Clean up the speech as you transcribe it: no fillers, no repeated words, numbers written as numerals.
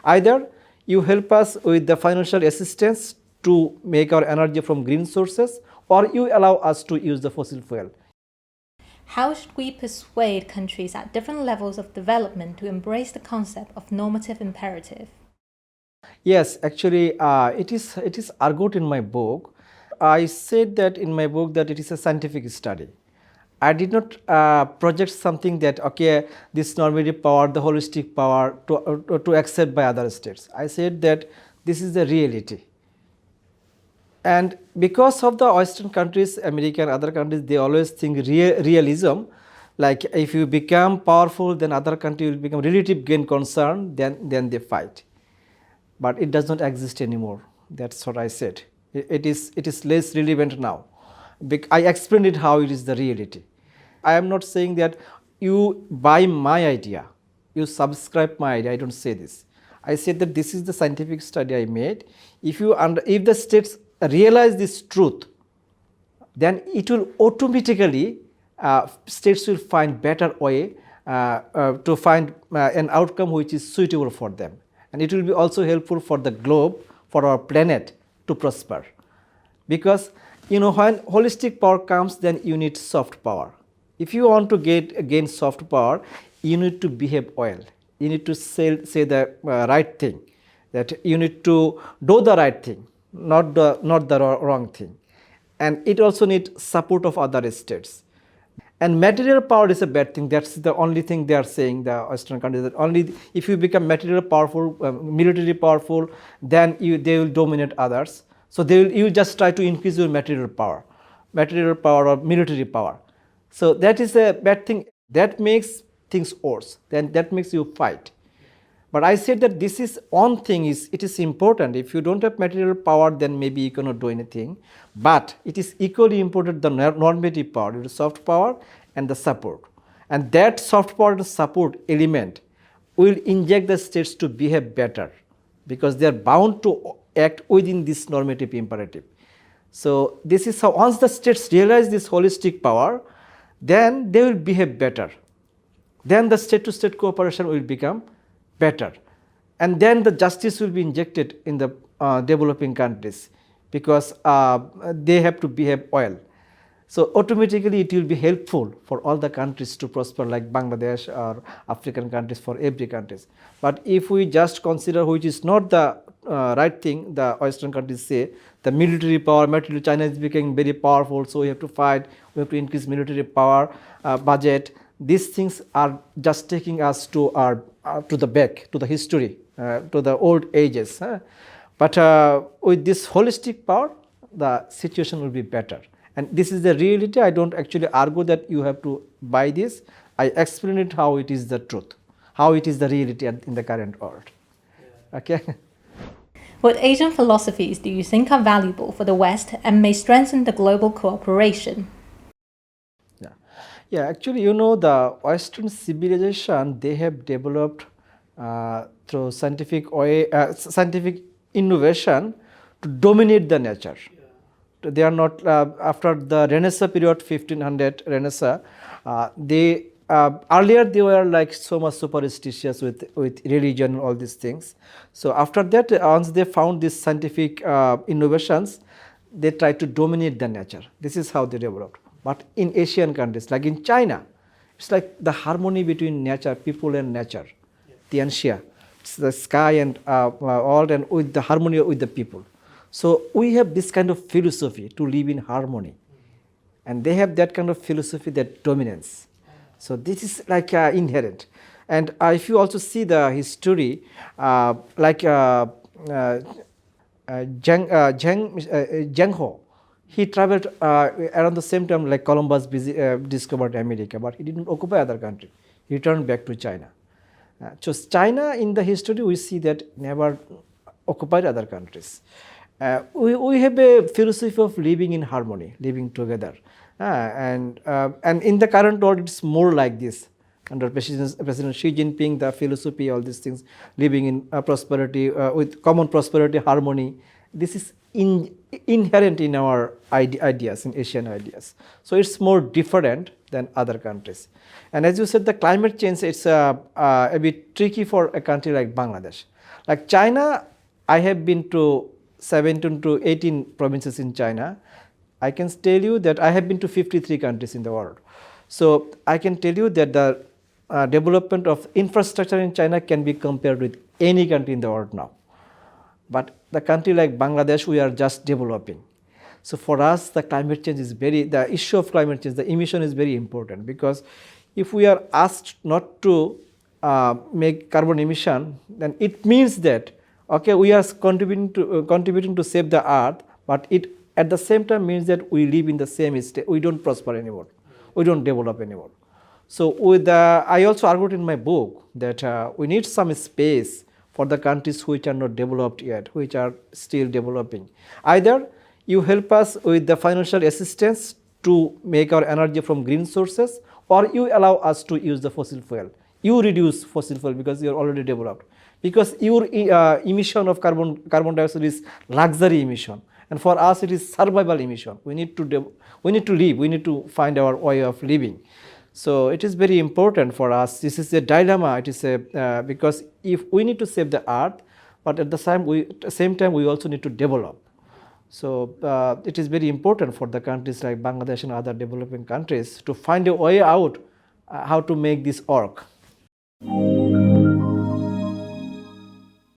Either you help us with the financial assistance to make our energy from green sources, or you allow us to use the fossil fuel. How should we persuade countries at different levels of development to embrace the concept of normative imperative? Yes, actually, it is argued in my book. I said that in my book that it is a scientific study. I did not project something that okay, this normative power, the holistic power to accept by other states. I said that this is the reality. And because of the Western countries, America and other countries, they always think realism, like if you become powerful, then other country will become relative gain concern, then they fight. But it does not exist anymore. That's what I said. It is less relevant now. I explained it how it is the reality. I am not saying that you buy my idea, you subscribe my idea. I don't say this. I said that this is the scientific study I made. If the states realize this truth, then it will automatically states will find better way to find an outcome which is suitable for them, and it will be also helpful for the globe, for our planet to prosper. Because when holistic power comes, then you need soft power. If you want to gain soft power, you need to behave well. You need to say the right thing. That you need to do the right thing, not the wrong thing. And it also needs support of other states. And material power is a bad thing. That's the only thing they are saying, the Western countries, that only if you become material powerful, militarily powerful, then they will dominate others. So you just try to increase your material power or military power. So that is a bad thing. That makes things worse. Then that makes you fight. But I said that this is one thing it is important. If you don't have material power, then maybe you cannot do anything. But it is equally important the normative power, the soft power and the support. And that soft power and support element will inject the states to behave better, because they are bound to act within this normative imperative. So this is how once the states realize this holistic power, then they will behave better. Then the state-to-state cooperation will become better, and then the justice will be injected in the developing countries, because they have to behave well. So automatically it will be helpful for all the countries to prosper, like Bangladesh or African countries, for every countries. But if we just consider which is not the right thing, the Western countries say the military power, China is becoming very powerful, so we have to fight, we have to increase military power, budget. These things are just taking us to the back, to the history, to the old ages. But with this holistic power, the situation will be better. And this is the reality. I don't actually argue that you have to buy this. I explain it how it is the truth, how it is the reality in the current world. Okay. What Asian philosophies do you think are valuable for the West and may strengthen the global cooperation? Yeah, actually, the Western civilization, they have developed through scientific innovation to dominate the nature. They are not after the Renaissance period, 1500 Renaissance. They earlier they were like so much superstitious with religion and all these things. So after that, once they found these scientific innovations, they tried to dominate the nature. This is how they developed. But in Asian countries, like in China, it's like the harmony between nature, people and nature, Tianxia. It's the sky and all, and with the harmony with the people. So we have this kind of philosophy to live in harmony. And they have that kind of philosophy, that dominance. So this is like inherent. And if you also see the history, like Zheng Ho, he traveled around the same time like Columbus discovered America, but he didn't occupy other country. He returned back to China. So China in the history, we see that never occupied other countries. We have a philosophy of living in harmony, living together. And in the current world, it's more like this. Under President Xi Jinping, the philosophy, all these things, living in prosperity, with common prosperity, harmony, this is inherent in our ideas, in Asian ideas. So it's more different than other countries. And as you said, the climate change, it's a bit tricky for a country like Bangladesh. Like China, I have been to 17 to 18 provinces in China. I can tell you that I have been to 53 countries in the world. So I can tell you that the development of infrastructure in China can be compared with any country in the world now. But the country like Bangladesh, we are just developing. So for us, the climate change is the issue of climate change, the emission is very important, because if we are asked not to make carbon emission, then it means that, okay, we are contributing to save the earth, but it at the same time means that we live in the same state, we don't prosper anymore, we don't develop anymore. So I also argued in my book that we need some space for the countries which are not developed yet, which are still developing. Either you help us with the financial assistance to make our energy from green sources, or you allow us to use the fossil fuel. You reduce fossil fuel because you are already developed. Because your emission of carbon dioxide is luxury emission, and for us it is survival emission. We need to live. We need to find our way of living. So it is very important for us. This is a dilemma. It is because if we need to save the earth, but at the same time we also need to develop. So it is very important for the countries like Bangladesh and other developing countries to find a way out how to make this work.